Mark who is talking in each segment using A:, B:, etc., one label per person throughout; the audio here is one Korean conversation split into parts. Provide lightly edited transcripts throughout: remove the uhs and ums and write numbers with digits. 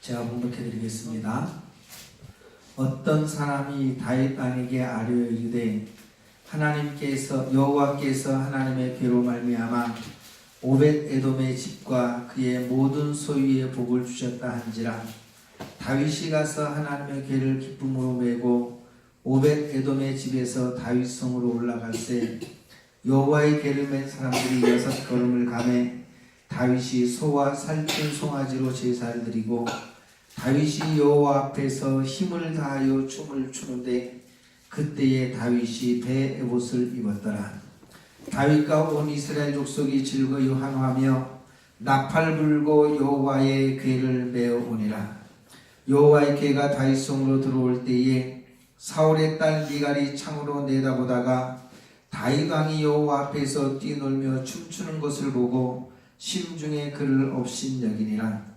A: 제가 봉독해 드리겠습니다. 어떤 사람이 다윗 왕에게 아뢰어 이르되 여호와께서 하나님의 괴로 말미암아 오벳 에돔의 집과 그의 모든 소유의 복을 주셨다 한지라. 다윗이 가서 하나님의 괴를 기쁨으로 메고 오벳 에돔의 집에서 다윗 성으로 올라갈새 여호와의 괴를 맨 사람들이 6걸음을 가매 다윗이 소와 살찐 송아지로 제사를 드리고 다윗이 여호와 앞에서 힘을 다하여 춤을 추는데 그때에 다윗이 배 에봇을 입었더라. 다윗과 온 이스라엘 족속이 즐거이 환호하며 나팔 불고 여호와의 궤를 메어오니라. 여호와의 궤가 다윗 성으로 들어올 때에 사울의 딸 미갈이 창으로 내다보다가 다윗 왕이 여호와 앞에서 뛰놀며 춤추는 것을 보고 심중에 그를 업신여기니라.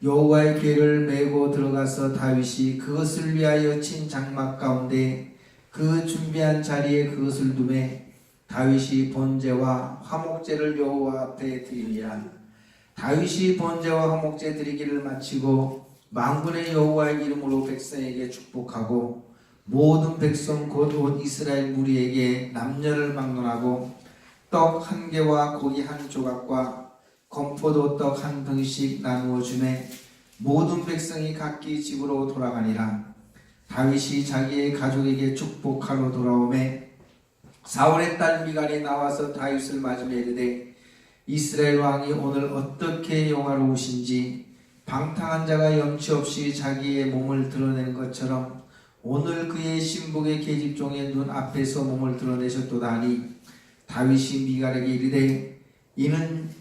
A: 여호와의 궤를 메고 들어가서 다윗이 그것을 위하여 친 장막 가운데 그 준비한 자리에 그것을 두매 다윗이 번제와 화목제를 여호와 앞에 드리니라. 다윗이 번제와 화목제 드리기를 마치고 만군의 여호와의 이름으로 백성에게 축복하고 모든 백성 곧 온 이스라엘 무리에게 남녀를 막론하고 떡 1개와 고기 1조각과 건포도 떡 1덩이씩 나누어 주매 모든 백성이 각기 집으로 돌아가니라. 다윗이 자기의 가족에게 축복하러 돌아오매 사울의 딸 미갈이 나와서 다윗을 맞으며 이르되 이스라엘 왕이 오늘 어떻게 영화로우신지 방탕한 자가 염치 없이 자기의 몸을 드러내는 것처럼 오늘 그의 신복의 계집종의 눈 앞에서 몸을 드러내셨도다 하니 다윗이 미갈에게 이르되 이는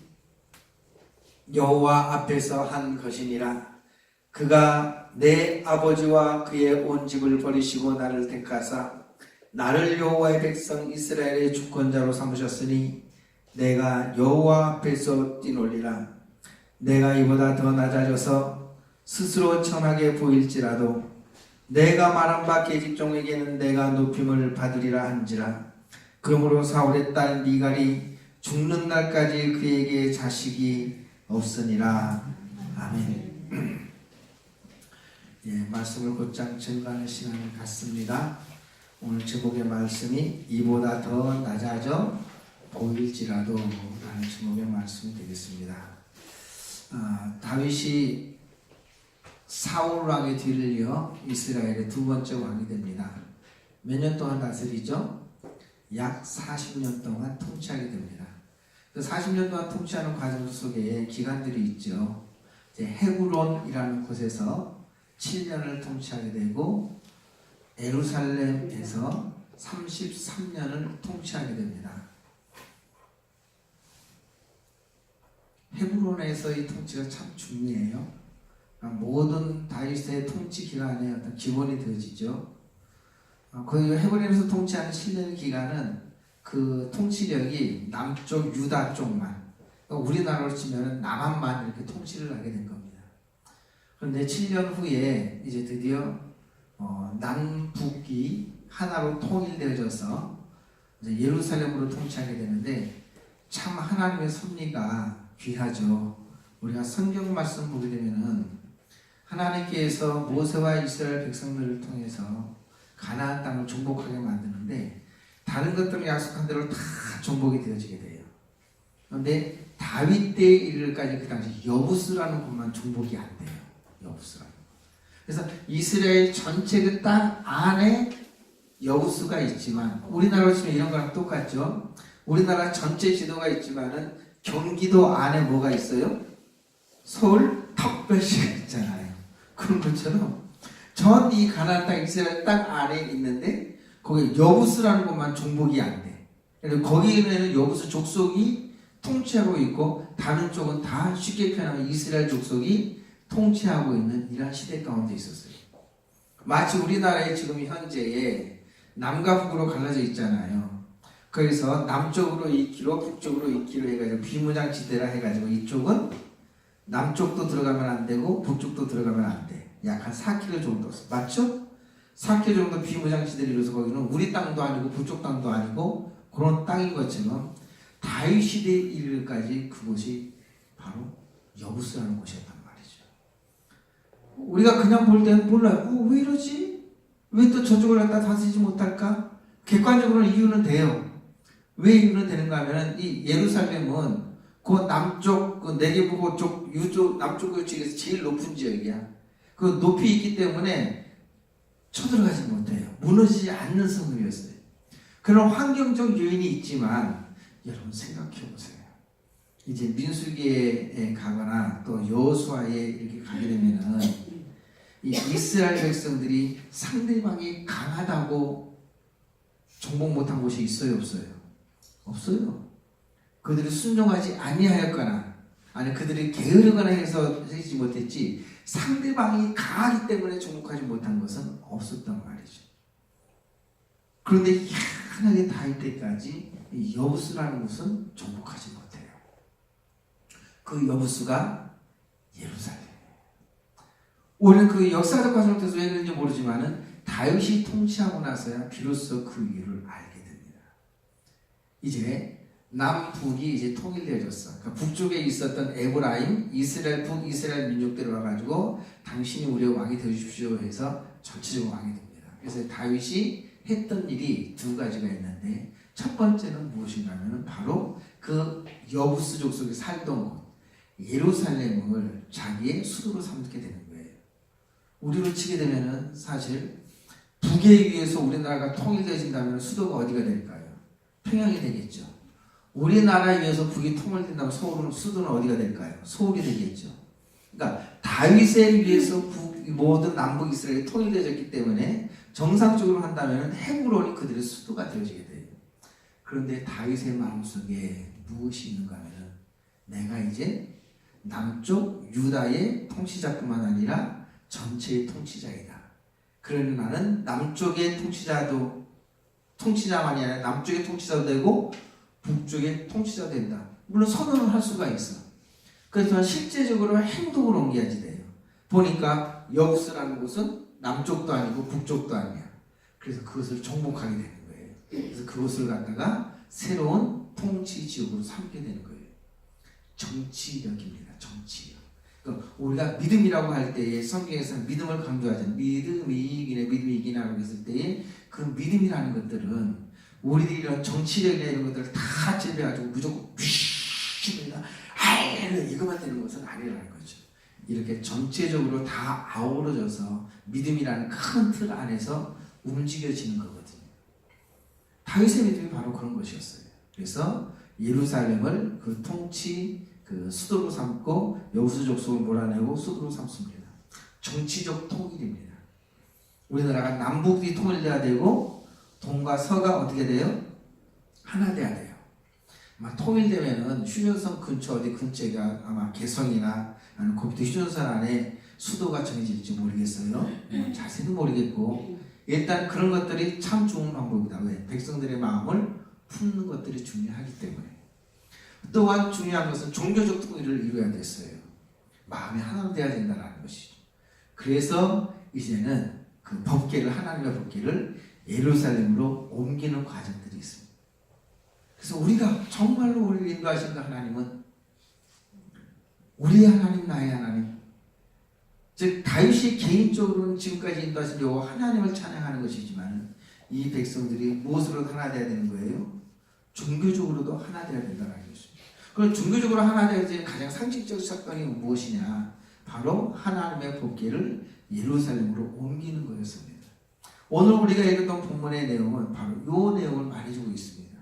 A: 여호와 앞에서 한 것이니라. 그가 내 아버지와 그의 온 집을 버리시고 나를 택하사 나를 여호와의 백성 이스라엘의 주권자로 삼으셨으니 내가 여호와 앞에서 뛰놀리라. 내가 이보다 더 낮아져서 스스로 천하게 보일지라도 내가 말한 바 계집종에게는 내가 높임을 받으리라 한지라. 그러므로 사울의 딸 미갈이 죽는 날까지 그에게 자식이 없으니라. 아멘. 말씀을 곧장 증거하는 시간을 갖습니다. 오늘 제목의 말씀이 이보다 더 낮아져 보일지라도 라는 제목의 말씀이 되겠습니다. 다윗이 사울 왕의 뒤를 이어 이스라엘의 두 번째 왕이 됩니다. 몇 년 동안 다스리죠? 약 40년 동안 통치하게 됩니다. 40년 동안 통치하는 과정 속에 기간들이 있죠. 헤브론이라는 곳에서 7년을 통치하게 되고 예루살렘에서 33년을 통치하게 됩니다. 헤브론에서의 통치가 참 중요해요. 모든 다윗의 통치 기간의 어떤 기본이 되어지죠. 그 헤브론에서 통치하는 7년 기간은 그 통치력이 남쪽 유다 쪽만, 그러니까 우리나라로 치면 남한만 이렇게 통치를 하게 된 겁니다. 그런데 7년 후에 이제 드디어 남북이 하나로 통일되어져서 이제 예루살렘으로 통치하게 되는데 참 하나님의 섭리가 귀하죠. 우리가 성경 말씀 보게 되면은 하나님께서 모세와 이스라엘 백성들을 통해서 가나안 땅을 정복하게 만드는데 다른 것들을 약속한 대로 다 정복이 되어지게 돼요. 그런데 다윗 때에 이르기까지 그 당시 여부스라는 곳만 정복이 안 돼요. 여부스라는 곳. 그래서 이스라엘 전체 그 땅 안에 여부스가 있지만 우리나라로 치면 이런 거랑 똑같죠. 우리나라 전체 지도가 있지만은 경기도 안에 뭐가 있어요? 서울 특별시가 있잖아요. 그런 것처럼 전 이 가나안 땅 이스라엘 땅 안에 있는데 거기 여부스라는 곳만 정복이 안 돼. 그래서 거기에는 여부스 족속이 통치하고 있고 다른 쪽은 다 쉽게 표현하면 이스라엘 족속이 통치하고 있는 이러한 시대 가운데 있었어요. 마치 우리나라의 지금 현재의 남과 북으로 갈라져 있잖아요. 그래서 남쪽으로 2km, 북쪽으로 2km 해가지고 비무장지대라 해가지고 이쪽은 남쪽도 들어가면 안 되고 북쪽도 들어가면 안 돼. 약 한 4km 정도. 맞죠? 4km 정도 비무장지대를 이루어서 거기는 우리 땅도 아니고 북쪽 땅도 아니고 그런 땅인 것처럼 다윗 시대에 이르기까지 그곳이 바로 여부스라는 곳이었단 말이죠. 우리가 그냥 볼 때는 몰라요. 왜 이러지? 왜 또 저쪽을 갖다 다스리지 못할까? 객관적으로는 이유는 돼요. 왜 이유는 되는가 하면은 이 예루살렘은 그 남쪽, 그 네게부 쪽, 유쪽, 남쪽 쪽에서 제일 높은 지역이야. 그 높이 있기 때문에 쳐들어가지 못해요. 무너지지 않는 성읍이었어요. 그런 환경적 요인이 있지만 여러분 생각해 보세요. 이제 민수기에 가거나 또 여호수아에 이렇게 가게 되면은 이 이스라엘 백성들이 상대방이 강하다고 정복 못한 곳이 있어요, 없어요? 없어요. 그들이 순종하지 아니하였거나 아니 그들이 게으르거나 해서 하지 못했지 상대방이 강하기 때문에 정복하지 못한 것은 없었단 말이죠. 그런데 희한하게 다윗 때까지 이 여부스라는 곳은 정복하지 못해요. 그 여부스가 예루살렘이에요. 오늘 그 역사적 과정을 통해서 왜 그런지 모르지만은 다윗이 통치하고 나서야 비로소 그 이유를 알게 됩니다. 이제 남북이 이제 통일되어졌어. 그러니까 북쪽에 있었던 에브라임, 이스라엘, 북이스라엘 민족들이 와가지고 당신이 우리의 왕이 되어주십시오 해서 전체적으로 왕이 됩니다. 그래서 다윗이 했던 일이 두 가지가 있는데 첫 번째는 무엇인가 하면 바로 그 여부스 족속이 살던 곳 예루살렘을 자기의 수도로 삼게 되는 거예요. 우리로 치게 되면은 사실 북에 의해서 우리나라가 통일되어진다면 수도가 어디가 될까요? 평양이 되겠죠. 우리나라에 의해서 북이 통일된다면 수도는 어디가 될까요? 서울이 되겠죠. 그러니까 다윗에 의해서 모든 남북 이스라엘이 통일되어졌기 때문에 정상적으로 한다면 헤브론이 그들의 수도가 되어지게 돼요. 그런데 다윗의 마음속에 무엇이 있는가 하면 내가 이제 남쪽 유다의 통치자뿐만 아니라 전체의 통치자이다. 그러니 나는 남쪽의 통치자만이 아니라 남쪽의 통치자도 되고 북쪽의 통치자 된다. 물론 선언을 할 수가 있어. 그렇지만 실제적으로 행동으로 옮겨야지 돼요. 보니까 여부스라는 곳은 남쪽도 아니고 북쪽도 아니야. 그래서 그것을 정복하게 되는 거예요. 그래서 그것을 갖다가 새로운 통치 지역으로 삼게 되는 거예요. 정치력입니다. 정치력. 그러니까 우리가 믿음이라고 할 때에 성경에서는 믿음을 강조하잖아요. 믿음이 이기나라고 했을 때에 그 믿음이라는 것들은 우리들이 이런 정치력이나 이런 것들을 다 제외해가지고 무조건 이것만 되는 것은 아니라는 거죠. 이렇게 전체적으로 다 아우러져서 믿음이라는 큰 틀 안에서 움직여지는 거거든요. 다윗의 믿음이 바로 그런 것이었어요. 그래서 예루살렘을 그 통치 그 수도로 삼고 여부스 족속을 몰아내고 수도로 삼습니다. 정치적 통일입니다. 우리나라가 남북이 통일돼야 되고 동과 서가 어떻게 돼요? 하나 돼야 돼요. 아마 통일되면은 휴전선 근처 어디 근처가 아마 개성이나 아니면 그 밑에 휴전선 안에 수도가 정해질지 모르겠어요. 자세는 모르겠고 일단 그런 것들이 참 좋은 방법이다. 왜? 백성들의 마음을 품는 것들이 중요하기 때문에. 또한 중요한 것은 종교적 통일을 이루어야 됐어요. 마음이 하나 되어야 된다는 것이죠. 그래서 이제는 그 법궤를 하나님의 법궤를 예루살렘으로 옮기는 과정들이 있습니다. 그래서 우리가 정말로 우리를 인도하신 하나님은 우리의 하나님, 나의 하나님, 즉 다윗이 개인적으로는 지금까지 인도하신 여호와 하나님을 찬양하는 것이지만 이 백성들이 무엇으로 하나 되어야 되는 거예요? 종교적으로도 하나 되어야 된다는 것입니다. 그럼 종교적으로 하나 되어야 가장 상식적 사건이 무엇이냐? 바로 하나님의 법궤를 예루살렘으로 옮기는 거였습니다. 오늘 우리가 읽었던 본문의 내용은 바로 이 내용을 말해주고 있습니다.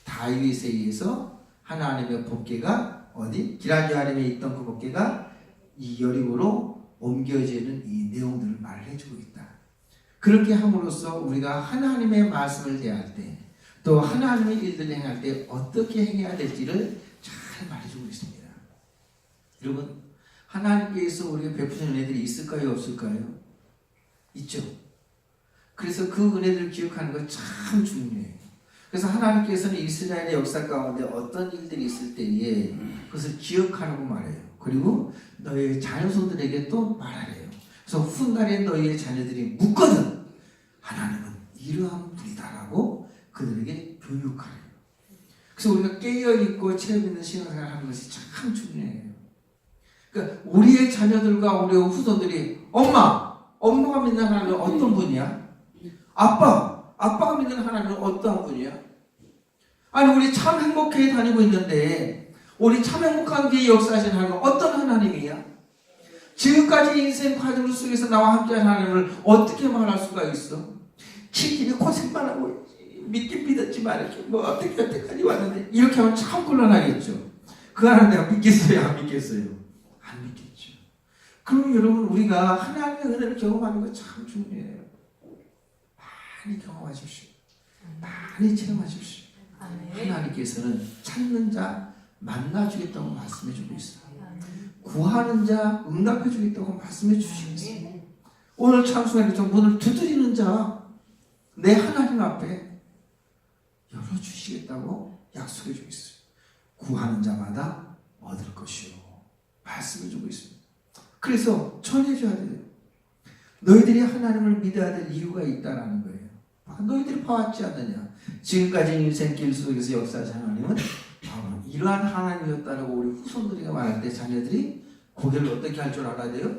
A: 다윗에 의해서 하나님의 법궤가 어디? 기럇여아림에 있던 그 법궤가 이 여리고로 옮겨지는 이 내용들을 말해주고 있다. 그렇게 함으로써 우리가 하나님의 말씀을 대할 때 또 하나님의 일들을 행할 때 어떻게 행해야 될지를 잘 말해주고 있습니다. 여러분 하나님께서 우리가 베푸신 은혜들이 있을까요? 없을까요? 있죠. 그래서 그 은혜들을 기억하는 것 참 중요해요. 그래서 하나님께서는 이스라엘의 역사 가운데 어떤 일들이 있을 때에 그것을 기억하라고 말해요. 그리고 너의 자녀손들에게 또 말하래요. 그래서 훗날에 너희의 자녀들이 묻거든 하나님은 이러한 분이다라고 그들에게 교육하래요. 그래서 우리가 깨어있고 체험 있는 신앙생활을 하는 것이 참 중요해요. 그러니까 우리의 자녀들과 우리의 후손들이 엄마가 믿는 하나님은 어떤 분이야? 아빠가 믿는 하나님은 어떠한 분이야? 아니 우리 참 행복해 다니고 있는데 우리 참 행복한 게 역사하신 하나님은 어떤 하나님이야? 지금까지 인생 과정 속에서 나와 함께한 하나님을 어떻게 말할 수가 있어? 지들이 고생만 하고 믿긴 믿었지만 이렇게 뭐 어떻게 여태까지 왔는데 이렇게 하면 참 곤란하겠죠. 그 하나님 내가 믿겠어요? 안 믿겠어요? 안 믿겠죠. 그럼 여러분 우리가 하나님의 은혜를 경험하는 거 참 중요해요. 많이 경험하십시오. 많이 체험하십시오. 하나님께서는 찾는 자 만나주겠다고 말씀해주고 있어요. 구하는 자 응답해주겠다고 말씀해주시고 있어요. 오늘 찬송에는 좀 문을 두드리는 자 내 하나님 앞에 열어주시겠다고 약속해주고 있어요. 구하는 자마다 얻을 것이요 말씀해주고 있습니다. 그래서 전해줘야 돼요. 너희들이 하나님을 믿어야 될 이유가 있다는 거예요. 너희들이 봐왔지 않느냐. 지금까지 인생길 속에서 역사하신 하나님은 바로 이러한 하나님이었다라고 우리 후손들이 말할 때 자녀들이 고개를 어떻게 할 줄 알아야 돼요?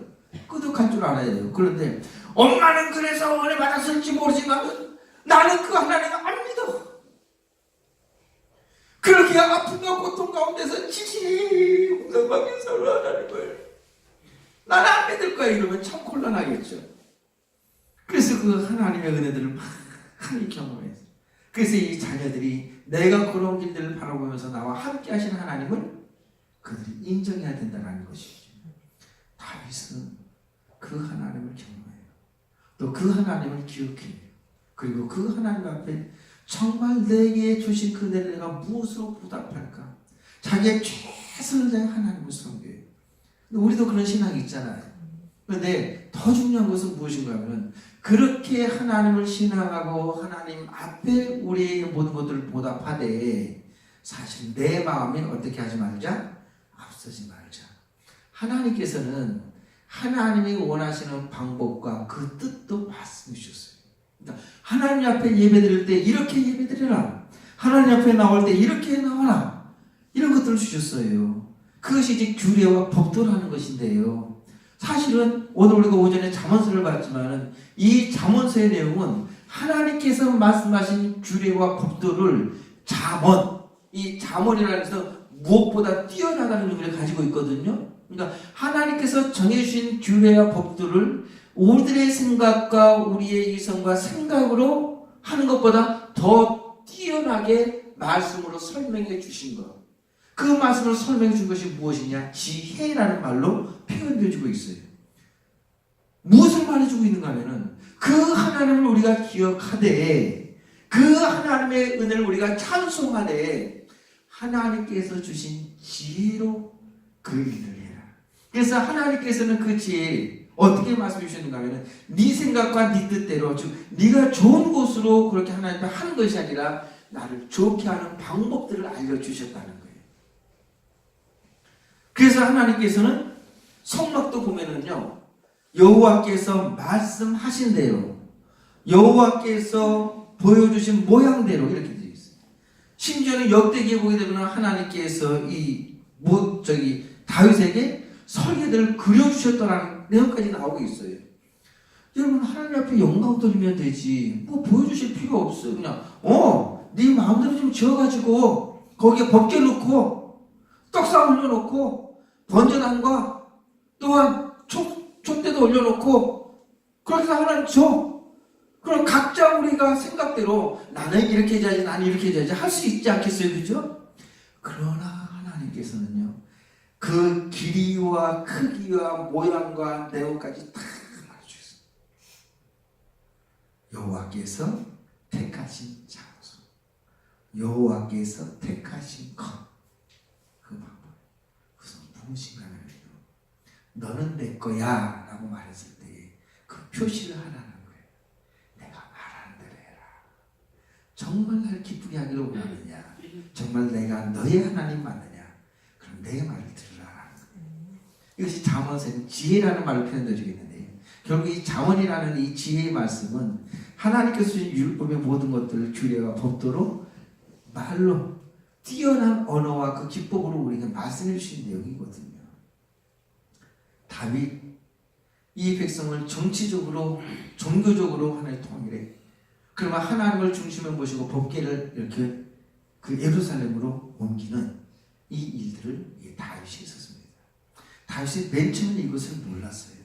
A: 끄덕할 줄 알아야 돼요. 그런데 엄마는 그래서 은혜 받았을지 모르지만 나는 그 하나님을 안 믿어. 그렇게 아픔과 고통 가운데서 지지 웅성하게 살아가는 걸 나는 안 믿을 거야 이러면 참 곤란하겠죠. 그래서 그 하나님의 은혜들을 많이 경험했어요. 그래서 이 자녀들이 내가 그런 길들을 바라보면서 나와 함께 하신 하나님을 그들이 인정해야 된다는 것이죠. 다윗은 그 하나님을 경험해요. 또 그 하나님을 기억해요. 그리고 그 하나님 앞에 정말 내게 주신 그 은혜를 내가 무엇으로 보답할까? 자기의 최선을 다해 하나님을 섬겨요. 우리도 그런 신앙이 있잖아요. 그런데 더 중요한 것은 무엇인가 하면 그렇게 하나님을 신앙하고 하나님 앞에 우리의 모든 것들을 보답하되 사실 내 마음이 어떻게 하지 말자? 앞서지 말자. 하나님께서는 하나님이 원하시는 방법과 그 뜻도 말씀해 주셨어요. 그러니까 하나님 앞에 예배드릴 때 이렇게 예배드려라. 하나님 앞에 나올 때 이렇게 나와라. 이런 것들을 주셨어요. 그것이 이제 규례와 법도라는 것인데요. 사실은 오늘 우리가 오전에 잠언서를 봤지만 이 잠언서의 내용은 하나님께서 말씀하신 규례와 법도를 이 잠언이라는 것은 무엇보다 뛰어나다는 의미를 가지고 있거든요. 그러니까 하나님께서 정해주신 규례와 법도를 우리들의 생각과 우리의 이성과 생각으로 하는 것보다 더 뛰어나게 말씀으로 설명해 주신 것. 그 말씀을 설명해 준 것이 무엇이냐? 지혜라는 말로 표현되어 주고 있어요. 무엇을 말해주고 있는가 하면은 그 하나님을 우리가 기억하되 그 하나님의 은혜를 우리가 찬송하되 하나님께서 주신 지혜로 그 일을 해라. 그래서 하나님께서는 그 지혜 어떻게 말씀해 주셨는가 하면 네 생각과 네 뜻대로 즉 네가 좋은 곳으로 그렇게 하나님 앞에 하는 것이 아니라 나를 좋게 하는 방법들을 알려주셨다는 거예요. 그래서 하나님께서는 성막도 보면은요 여호와께서 말씀하신 대로 여호와께서 보여주신 모양대로 이렇게 되어 있어요. 심지어는 역대기에 보게 되면 하나님께서 다윗에게 설계들을 그려주셨다는 내용까지 나오고 있어요. 여러분 하나님 앞에 영광 돌리면 되지 뭐 보여주실 필요 없어요. 그냥 네 마음대로 좀 지어가지고 거기에 법계 넣고 떡상 올려놓고 번전함과 또한 촛대도 올려놓고 그렇게 하나님 줘. 그럼 각자 우리가 생각대로 나는 이렇게 해야지 나는 이렇게 해야지 할 수 있지 않겠어요? 그죠? 그러나 하나님께서는요 그 길이와 크기와 모양과 내용까지 다 말해주셨어요. 여호와께서 택하신 장소, 여호와께서 택하신 것, 그 방법. 그것은 무엇인가 하면 너는 내 거야 라고 말했을 때 그 표시를 하라는 거예요. 내가 말하는 대로 해라. 정말 날 기쁘게 하기를 원하느냐? 정말 내가 너의 하나님 맞느냐? 그럼 내 말을 들으라. 이것이 잠언에는 지혜라는 말로 표현되어지고 있는데 결국 이 잠언이라는 이 지혜의 말씀은 하나님께서 주신 율법의 모든 것들을 규례와 법도로 말로 뛰어난 언어와 그 기법으로 우리에게 말씀해 주신 내용이거든요. 다윗 이 백성을 정치적으로 종교적으로 하나의 통일해. 그러면 하나님을 중심에 모시고 법궤를 이렇게 그 예루살렘으로 옮기는 이 일들을 다윗이 있었습니다. 다윗이 맨 처음에 이것을 몰랐어요.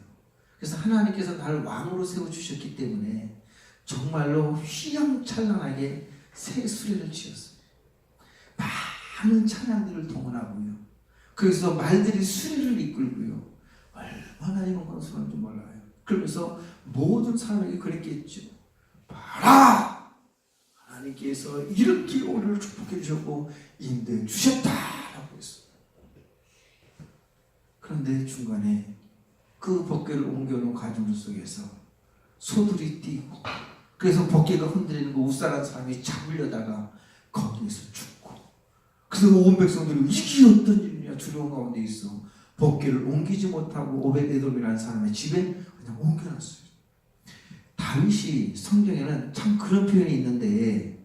A: 그래서 하나님께서 나를 왕으로 세워주셨기 때문에 정말로 휘황찬란하게 새 수레를 지었어요. 많은 찬양들을 동원하고요. 그래서 말들이 수레를 이끌고요. 얼마나 이런 건수는지 몰라요. 그러면서 모든 사람에게 그랬겠죠. 봐라! 하나님께서 이렇게 우리를 축복해 주셨고 인도해 주셨다라고 했어요. 그런데 중간에 그 법궤를 옮겨놓은 가정 속에서 소들이 뛰고, 그래서 법궤가 흔들리는 거 우살한 사람이 잡으려다가 거기에서 죽고, 그래서 온 백성들이 이게 어떤 일이냐 두려움 가운데 있어 법궤를 옮기지 못하고 오벳에돔이라는 사람의 집에 그냥 옮겨놨어요. 다윗이 성경에는 참 그런 표현이 있는데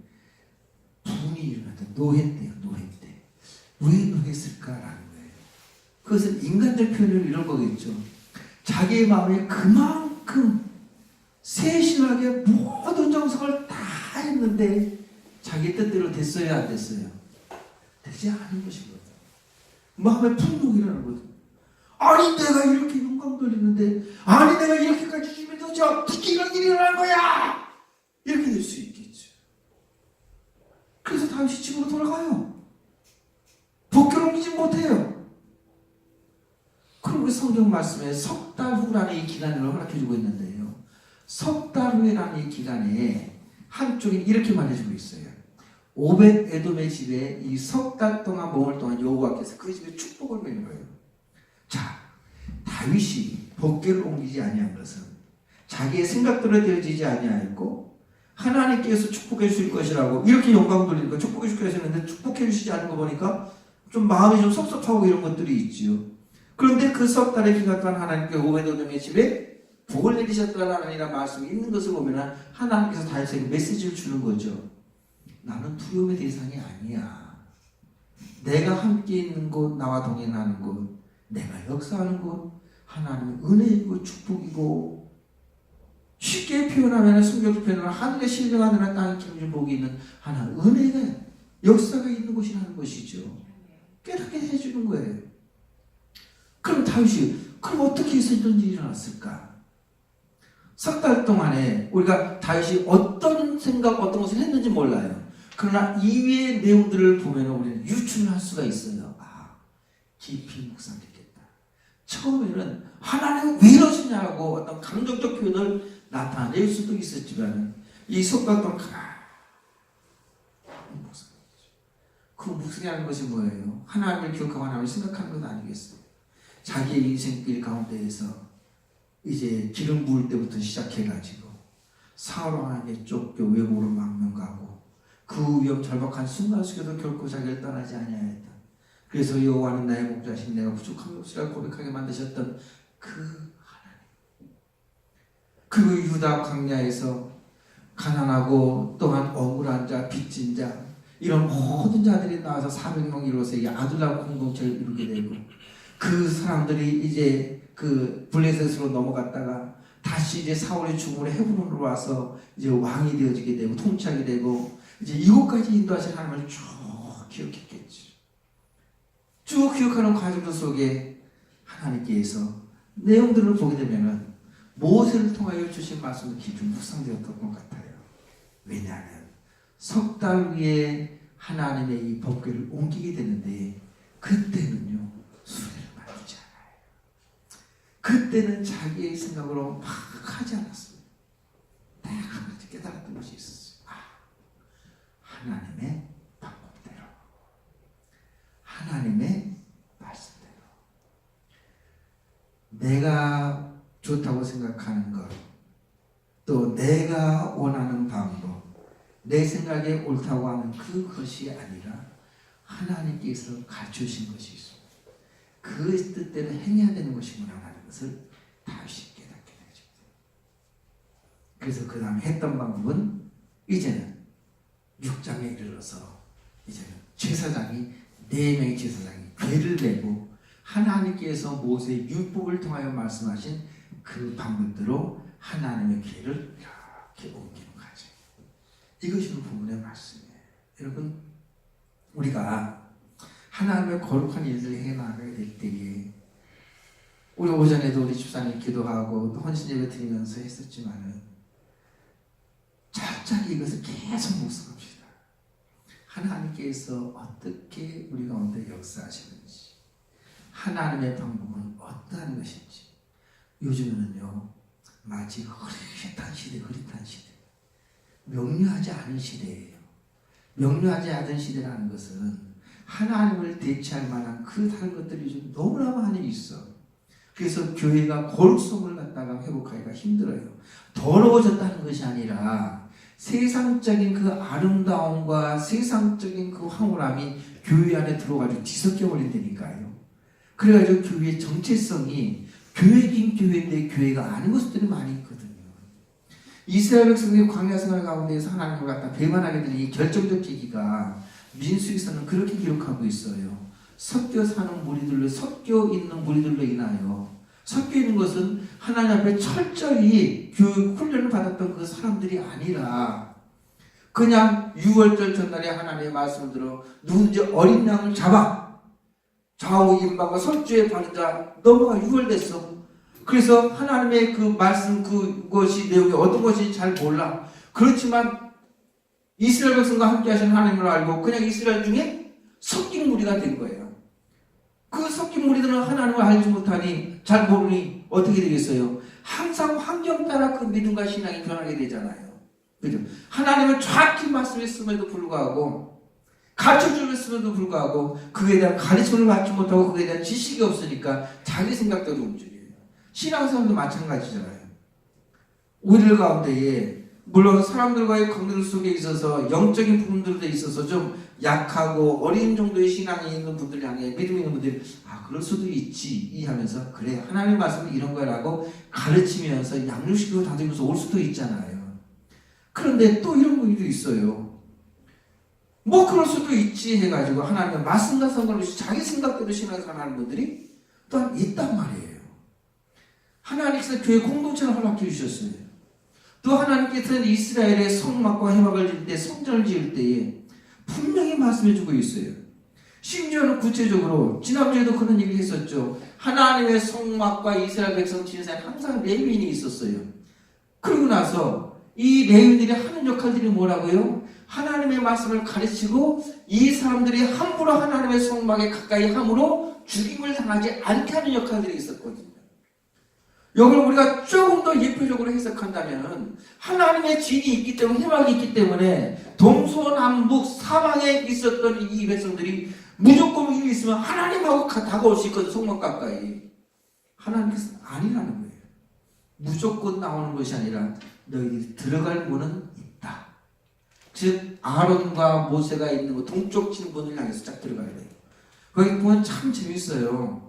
A: 분이 일어났다. 노했대요. 노했대. 왜 노했을까라는 거예요. 그것은 인간적 표현으로 이런 거겠죠. 자기의 마음에 그만큼 세심하게 모든 정성을 다 했는데 자기 뜻대로 됐어요, 안 됐어요? 되지 않은 것이거든. 마음에 분노가 일어나는 거든. 아니 내가 이렇게 영광 돌리는데, 아니 내가 이렇게까지 주면 도대체 어떻게 이런 일이 일어나는 거야? 이렇게 될 수 있겠죠. 그래서 다윗이 집으로 돌아가요. 법궤를 옮기지 못해요. 그리고 성경 말씀에 석 달 후라는 이 기간을 허락해주고 있는데요. 석 달 후에라는 이 기간에 한쪽에 이렇게 말해주고 있어요. 오벳 에돔의 집에 이 석 달 동안 머물 동안 여호와께서 그 집에 축복을 내린 거예요. 자, 다윗이 법궤를 옮기지 아니한 것은 자기의 생각대로 되어지지 아니하였고 하나님께서 축복해 주실 것이라고 이렇게 영광 돌리니까 축복해 주실 것이었는데 축복해 주시지 않은 거 보니까 좀 마음이 좀 섭섭하고 이런 것들이 있지요. 그런데 그 석 달의 기간 동안 하나님께 오벳에돔의 집에 복을 내리셨다라는 말씀이 있는 것을 보면 하나님께서 다윗에게 메시지를 주는 거죠. 나는 두려움의 대상이 아니야. 내가 함께 있는 곳, 나와 동행하는 곳, 내가 역사하는 곳, 하나님의 은혜이고 축복이고, 쉽게 표현하면 성경적 표현으로 하늘에 신령하는 땅에 기름진 복이 있는 하나 은혜가 역사가 있는 곳이라는 것이죠. 깨닫게 해주는 거예요. 그럼 다윗이 그럼 어떻게 해서 이런 일이 일어났을까? 석 달 동안에 우리가 다윗이 어떤 생각, 어떤 것을 했는지 몰라요. 그러나 이외의 내용들을 보면 우리는 유추를 할 수가 있어요. 아, 깊이 묵상했겠다. 처음에는 하나님 왜 이러시냐고 어떤 감정적 표현을 나타낼 수도 있었지만 이 석 달 동안 가만히 묵상했죠. 그 묵상이라는 것이 뭐예요? 하나님을 기억하고 하나님을 생각하는 것 아니겠어요? 자기의 인생길 가운데에서 이제 기름 부을 때부터 시작해가지고 사울 왕에게 쫓겨 외국으로 망명가고 그 위험 절박한 순간 속에도 결코 자기를 떠나지 아니하였다. 그래서 여호와는 나의 목자신 내가 부족한 것이라 고백하게 만드셨던 그 하나님. 그리고 유다 광야에서 가난하고 또한 억울한 자, 빚진 자 이런 모든 자들이 나와서 400명 이루어서 이게 아둘람 공동체를 이루게 되고 그 사람들이 이제 그 블레셋으로 넘어갔다가 다시 이제 사울의 죽음으로 헤브론으로 와서 이제 왕이 되어지게 되고 통치하게 되고 이제 이곳까지 인도하신 하나님을 쭉 기억했겠죠. 쭉 기억하는 과정 속에 하나님께서 내용들을 보게 되면은 모세를 통하여 주신 말씀이 깊이 묵상되었던 것 같아요. 왜냐하면 석 달 위에 하나님의 이 법궤를 옮기게 되는데 그때는요 수레를 만들지 않아요. 그때는 자기의 생각으로 막 하지 않았어요. 딱 한 가지 깨달았던 것이 있었어요. 아, 하나님의 방법대로, 하나님의 말씀대로, 내가 좋다고 생각하는 것, 또 내가 원하는 방법, 내 생각에 옳다고 하는 그것이 아니라 하나님께서 가르쳐주신 것이 있습니다. 그 뜻대로 행해야 되는 것이구나라는 것을 다시 깨닫게 되죠. 그래서 그 다음에 했던 방법은 이제는 6장에 이르러서 이제는 제사장이 4명의 제사장이 괴를 내고 하나님께서 모세의 율법을 통하여 말씀하신 그 방법대로 하나님의 교회를 이렇게 옮기는 거죠. 이것이 부분의 말씀이에요. 여러분, 우리가 하나님의 거룩한 일들을 해나가야 될 때에 우리 오전에도 우리 집사님 기도하고 또 헌신예배 드리면서 했었지만은 철저하게 이것을 계속 묵상합시다. 하나님께서 어떻게 우리 가운데 역사하시는지, 하나님의 방법은 어떠한 것인지. 요즘에는요, 마치 흐릿한 시대, 명료하지 않은 시대예요. 명료하지 않은 시대라는 것은 하나님을 대체할 만한 그 다른 것들이 좀 너무나 많이 있어. 그래서 교회가 거룩성을 갖다가 회복하기가 힘들어요. 더러워졌다는 것이 아니라 세상적인 그 아름다움과 세상적인 그 황홀함이 교회 안에 들어가지고 뒤섞여 버린다니까요. 그래가지고 교회의 정체성이 교회긴 교회인데 교회가 아닌 것들이 많이 있거든요. 이스라엘 백성들이 광야 생활 가운데에서 하나님을 갖다 배반하게 되는 이 결정적 계기가 민수기서는 그렇게 기록하고 있어요. 섞여 사는 무리들로, 섞여 있는 무리들로 인하여, 섞여 있는 것은 하나님 앞에 철저히 교육 훈련을 받았던 그 사람들이 아니라 그냥 6월절 전날에 하나님의 말씀을 들어 누군지 어린 양을 잡아 좌우 임방과 설주에 바른 자 넘어가 6월 됐어. 그래서 하나님의 그 말씀 그것이 내용이 어떤 것인지 잘 몰라. 그렇지만 이스라엘 백성과 함께 하신 하나님을 알고 그냥 이스라엘 중에 섞인 무리가 된 거예요. 그 섞인 무리들은 하나님을 알지 못하니, 잘 모르니 어떻게 되겠어요? 항상 환경 따라 그 믿음과 신앙이 변하게 되잖아요. 그죠? 하나님을 정확히 말씀했음에도 불구하고, 가르쳐주었음에도 불구하고 그에 대한 가르침을 받지 못하고 그에 대한 지식이 없으니까 자기 생각대로 움직여요. 신앙생활도 마찬가지잖아요. 우리들 가운데에 물론 사람들과의 관계 속에 있어서 영적인 부분들에 있어서 좀 약하고 어린 정도의 신앙이 있는 분들 향해 믿음이 있는 분들이 그럴 수도 있지 이해하면서 그래 하나님 말씀은 이런 거라고 가르치면서 양육시키고 다듬으면서 올 수도 있잖아요. 그런데 또 이런 분들도 있어요. 뭐 그럴 수도 있지 해가지고 하나님의 말씀과 상관없이 자기 생각대로 신앙생활 하는 분들이 또한 있단 말이에요. 하나님께서 교회 공동체를 허락해 주셨어요. 또 하나님께서는 이스라엘의 성막과 회막을 지을 때, 성전을 지을 때에 분명히 말씀해주고 있어요. 심지어는 구체적으로 지난주에도 그런 얘기를 했었죠. 하나님의 성막과 이스라엘 백성 지내사에 항상 레위인이 있었어요. 그러고 나서 이 레위인들이 하는 역할들이 뭐라고요? 하나님의 말씀을 가르치고 이 사람들이 함부로 하나님의 성막에 가까이 함으로 죽임을 당하지 않게 하는 역할들이 있었거든요. 여기를 우리가 조금 더 예표적으로 해석한다면 하나님의 진이 있기 때문에, 회막이 있기 때문에 동서남북 사방에 있었던 이 백성들이 무조건 일이 있으면 하나님하고 다가올 수 있거든. 성막 가까이. 하나님께서는 아니라는 거예요. 무조건 나오는 것이 아니라 너희들이 들어갈 문은 있다. 즉 아론과 모세가 있는 거 동쪽 진문을 향해서 쫙 들어가야 돼요. 거기 보면 참 재밌어요.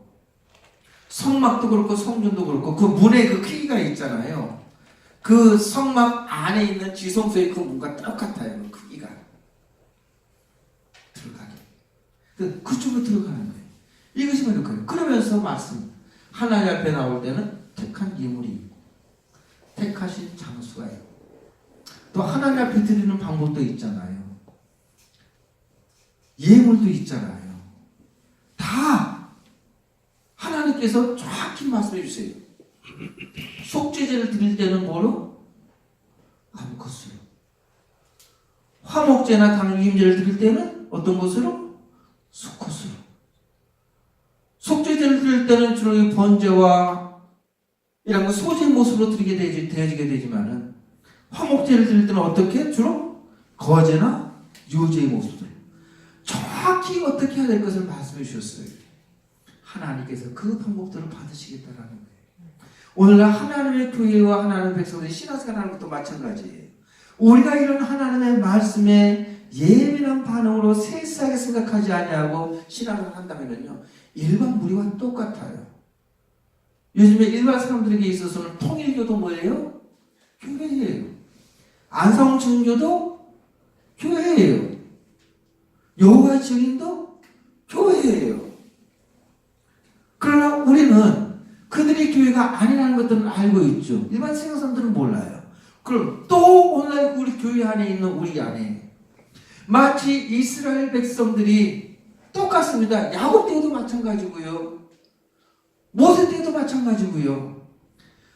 A: 성막도 그렇고 성전도 그렇고 그 문에 그 크기가 있잖아요. 그 성막 안에 있는 지성소의 그 문과 똑같아요. 그 크기가. 들어가게. 그쪽으로 들어가는 거예요. 이것이 바로 거예요. 그러면서 말씀. 하나님 앞에 나올 때는 택한 예물이 있고 택하신 장수가 있고 또 하나님 앞에 드리는 방법도 있잖아요. 예물도 있잖아요. 다 하나님께서 정확히 말씀해 주세요. 속죄제를 드릴 때는 뭐로? 암컷으로. 화목제나 당임제를 드릴 때는 어떤 것으로? 수컷으로. 속죄제를 드릴 때는 주로 번제와 이런 거 소제 모습으로 드리게 되어지게 되지만은 화목제를 드릴 때는 어떻게? 주로 거제나 요제의 모습으로. 정확히 어떻게 해야 될 것을 말씀해 주셨어요. 하나님께서 그 방법들을 받으시겠다라는 거예요. 오늘날 하나님의 교회와 하나님의 백성들이 신앙생활하는 것도 마찬가지예요. 우리가 이런 하나님의 말씀에 예민한 반응으로 세세하게 생각하지 아니하고 신앙을 한다면요, 일반 무리와 똑같아요. 요즘에 일반 사람들에게 있어서는 통일교도 뭐예요? 교회예요. 안성 증교도 교회예요. 여호와의 증인도 교회예요. 그러나 우리는 그들의 교회가 아니라는 것들은 알고 있죠. 일반 세상 사람들은 몰라요. 그럼 또 오늘 우리 교회 안에 있는 우리 안에 마치 이스라엘 백성들이 똑같습니다. 야곱 때도 마찬가지고요. 모세 때도 마찬가지고요.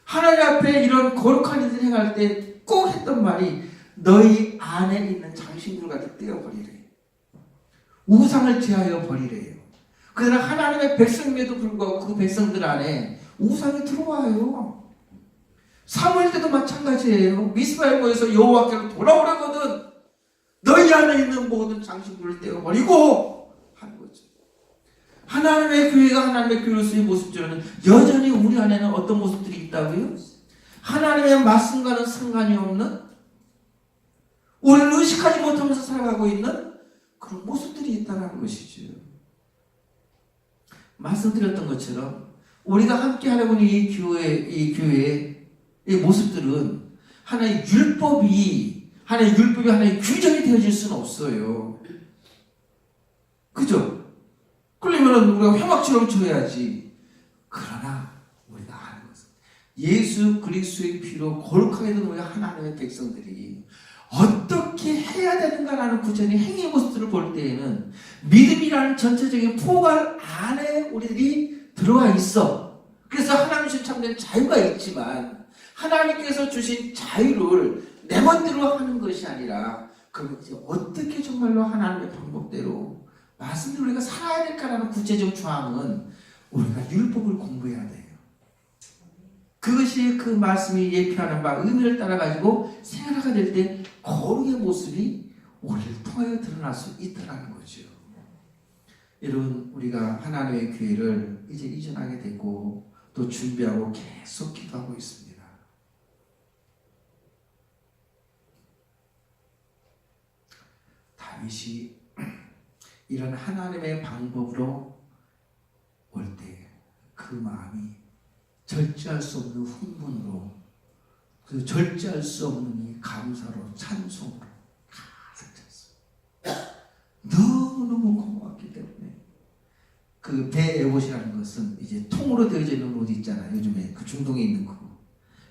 A: 하나님 앞에 이런 거룩한 일을 행할 때 꼭 했던 말이 너희 안에 있는 장신구를 가지고 떼어버리래. 우상을 제하여 버리래요. 그러나 하나님의 백성임에도 불구하고 그 백성들 안에 우상이 들어와요. 사무엘 때도 마찬가지예요. 미스바에 모여서 여호와께로 돌아오라거든 너희 안에 있는 모든 장신구를 떼어버리고 하는 거죠. 하나님의 교회가 하나님의 교회로서의 모습처럼 여전히 우리 안에는 어떤 모습들이 있다고요? 하나님의 말씀과는 상관이 없는, 우리를 의식하지 못하면서 살아가고 있는 그런 모습들이 있다는 것이죠. 말씀드렸던 것처럼 우리가 함께 하려고 하는 이 교회의 이 모습들은 하나의 율법이 하나의 규정이 되어질 수는 없어요. 그죠? 그러면 우리가 회막처럼 쳐야지. 그러나 우리가 아는 것은 예수 그리스도의 피로 거룩하게 된 우리가 하나님의 백성들이 어떻게 해야 되는가라는 구체적인 행위의 모습들을 볼 때에는 믿음이라는 전체적인 포괄 안에 우리들이 들어와 있어. 그래서 하나님 주신 참된 자유가 있지만 하나님께서 주신 자유를 내 멋대로 하는 것이 아니라 그럼 이제 어떻게 정말로 하나님의 방법대로 말씀대로 우리가 살아야 될까라는 구체적 조항은 우리가 율법을 공부해야 돼요. 그것이 그 말씀이 예표하는 바 의미를 따라가지고 생활하게 될 때 거룩의 모습이 우리를 통하여 드러날 수 있다는 거죠. 여러분, 우리가 하나님의 교회를 이제 이전하게 되고 또 준비하고 계속 기도하고 있습니다. 다윗이 이런 하나님의 방법으로 올 때 그 마음이 절제할 수 없는 흥분으로, 그 절제할 수 없는 이 감사로, 찬송으로 가득 찼어요. 너무너무 고마웠기 때문에 그 배 에봇이라는 것은 이제 통으로 되어져 있는 옷 있잖아요. 요즘에 그 중동에 있는 거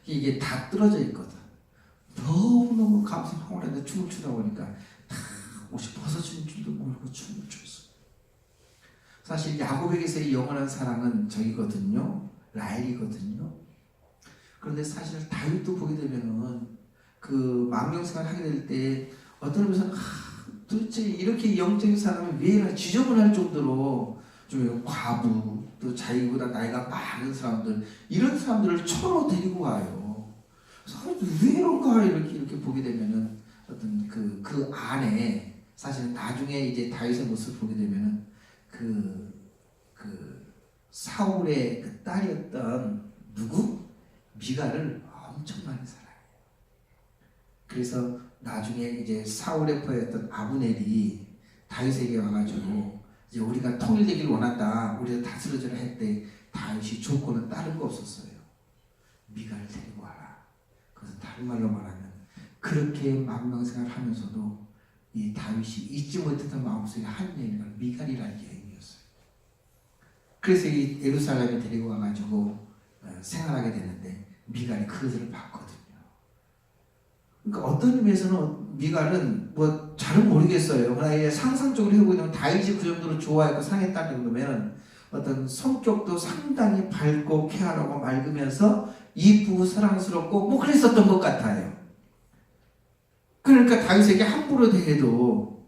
A: 이게 다 떨어져 있거든. 너무너무 감사하고 했는데 춤을 추다 보니까 다 옷이 벗어진 줄도 모르고 춤을 췄어요. 사실 야곱에게서의 영원한 사랑은 저기거든요. 라헬이거든요. 그런데 사실 다윗도 보게 되면은 그 망명생활 하게 될 때 어떤 의미에서는 도대체 이렇게 영적인 사람이 왜 이렇게 지저분할 정도로 좀 과부, 또 자기보다 나이가 많은 사람들, 이런 사람들을 처로 데리고 와요. 그래서 왜 이런가 이렇게 보게 되면은 어떤 그 안에 사실은 나중에 이제 다윗의 모습을 보게 되면은 그 사울의 그 딸이었던 누구? 미갈을 엄청 많이 살아요. 그래서 나중에 이제 사울의 포였던 아브넬이 다윗에게 와가지고 이제 우리가 통일되길 원한다, 우리가 다스려져라 했대. 다윗이 조건은 다른 거 없었어요. 미갈을 데리고 와라. 그래서 다른 말로 말하면 그렇게 망명생활을 하면서도 이 다윗이 잊지 못했던 마음속에 한 여인이 미갈이라는 여인이었어요. 그래서 이 예루살렘에 데리고 와가지고 생활하게 되는데 미갈이 그것을 봤거든요. 그러니까 어떤 의미에서는 미갈은 뭐 잘은 모르겠어요. 그러나 상상적으로 해보면 다윗이 그 정도로 좋아했고 사랑했다는 정도면 어떤 성격도 상당히 밝고 쾌활하고 맑으면서 이쁘고 사랑스럽고 뭐 그랬었던 것 같아요. 그러니까 다윗에게 함부로 대해도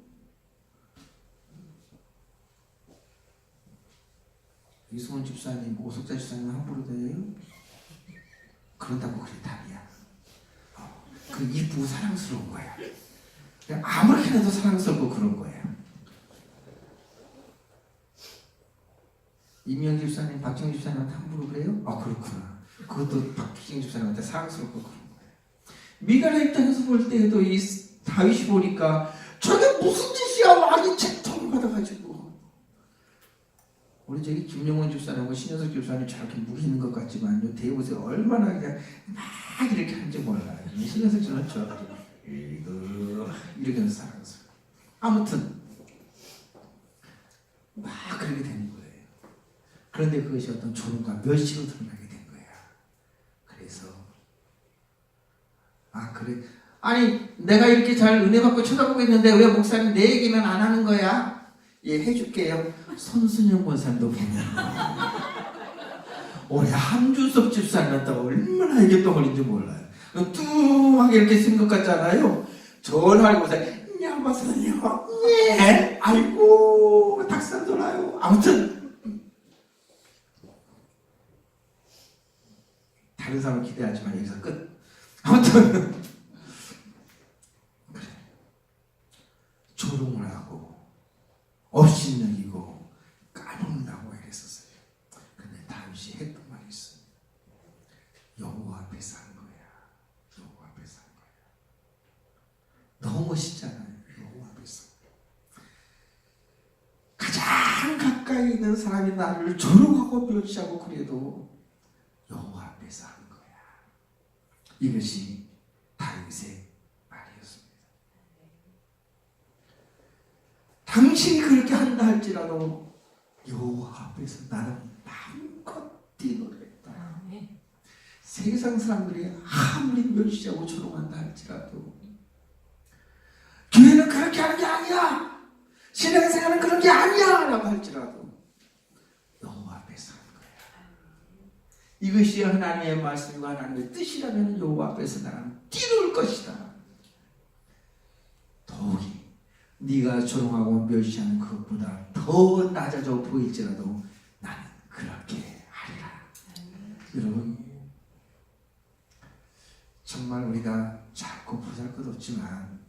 A: 이승훈 집사님, 오석자 집사님 함부로 대해요? 그런다고 그게 답이야. 그 이쁘고 사랑스러운 거야. 그냥 아무렇게나 해도 사랑스럽고 그런 거야. 임영 집사님, 박정 집사님한테 함부로 그래요? 그렇구나. 그것도 박정 집사님한테 사랑스럽고 그런 거야. 미갈의 입장에서 볼 때에도 이 다윗이 보니까 저게 무슨 짓이야? 왕이 채통을 받아가지고. 우리 저기 김용원 집사님하고 신현석 집사님 저렇게 무기는 것 같지만 요 대보세요. 얼마나 그냥 막 이렇게 하는지 몰라요. 신현석 집사님은 저렇게 이렇게 하는 사랑스러워. 아무튼 막 그렇게 되는 거예요. 그런데 그것이 어떤 조롱과 멸시로 드러나게 된 거야. 그래서 그래. 아니 내가 이렇게 잘 은혜 받고 쳐다보고 있는데 왜 목사님 내 얘기는 안 하는 거야? 예, 해줄게요. 손순영 권사님도 보면 올해 한준섭 집사님한테 얼마나 이게 덩어리인지 몰라요. 뚱하게 이렇게 쓴 것 같잖아요. 전화하고서 야 목사님 예 아이고 닭살 돌아요. 아무튼 다른 사람 기대하지만 여기서 끝. 아무튼 그래. 조롱을 하고 업신여기고 까먹는다고 이랬었어요. 근데 다윗이 했던 말이 있어요. 여호와 앞에서 한 거야. 여호와 앞에서 한 거야. 너무 멋있잖아요. 여호와 앞에서. 가장 가까이 있는 사람이 나를 조롱하고 멸시하고 그래도 여호와 앞에서 한 거야. 이것이 다윗의 말이었습니다. 당신이 그렇게 한다 할지라도 여호와 앞에서 나는 마음껏 뛰노랬다. 세상 사람들이 아무리 멸시하고 조롱한다 할지라도 교회는 그렇게 하는 게 아니야. 신앙생활은 그런 게 아니야 라고 할지라도 여호와 앞에서 하는 거야. 이것이 하나님의 말씀과 하나님의 뜻이라면 여호와 앞에서 나는 뛰놀 것이다. 더욱이 네가 조롱하고 멸시하는 그것보다 더 낮아져 보일지라도 나는 그렇게 하리라. 여러분 정말 우리가 작고 보잘것없지만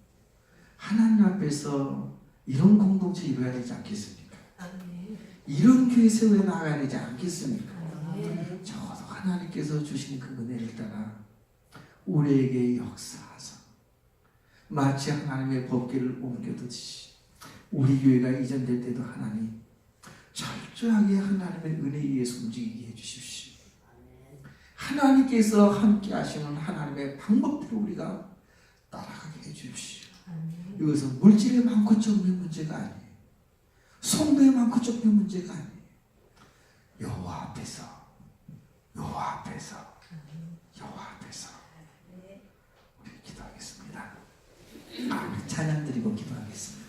A: 하나님 앞에서 이런 공동체 이루어야 되지 않겠습니까? 이런 교회 세워야 나가야 되지 않겠습니까? 적어도 하나님께서 주신 그 은혜를 따라 우리에게 역사하사 마치 하나님의 법궤를 옮겨두듯이 우리 교회가 이전될 때도 하나님 철저하게 하나님의 은혜에 의해서 움직이게 해주십시오. 하나님께서 함께 하시는 하나님의 방법대로 우리가 따라가게 해주십시오. 이것은 물질에 많고 적음의 문제가 아니에요. 성도에 많고 적음의 문제가 아니에요. 여호와 앞에서 여호와 앞에서 여호와 앞에서 우리 기도하겠습니다. 찬양 드리고 기도하겠습니다.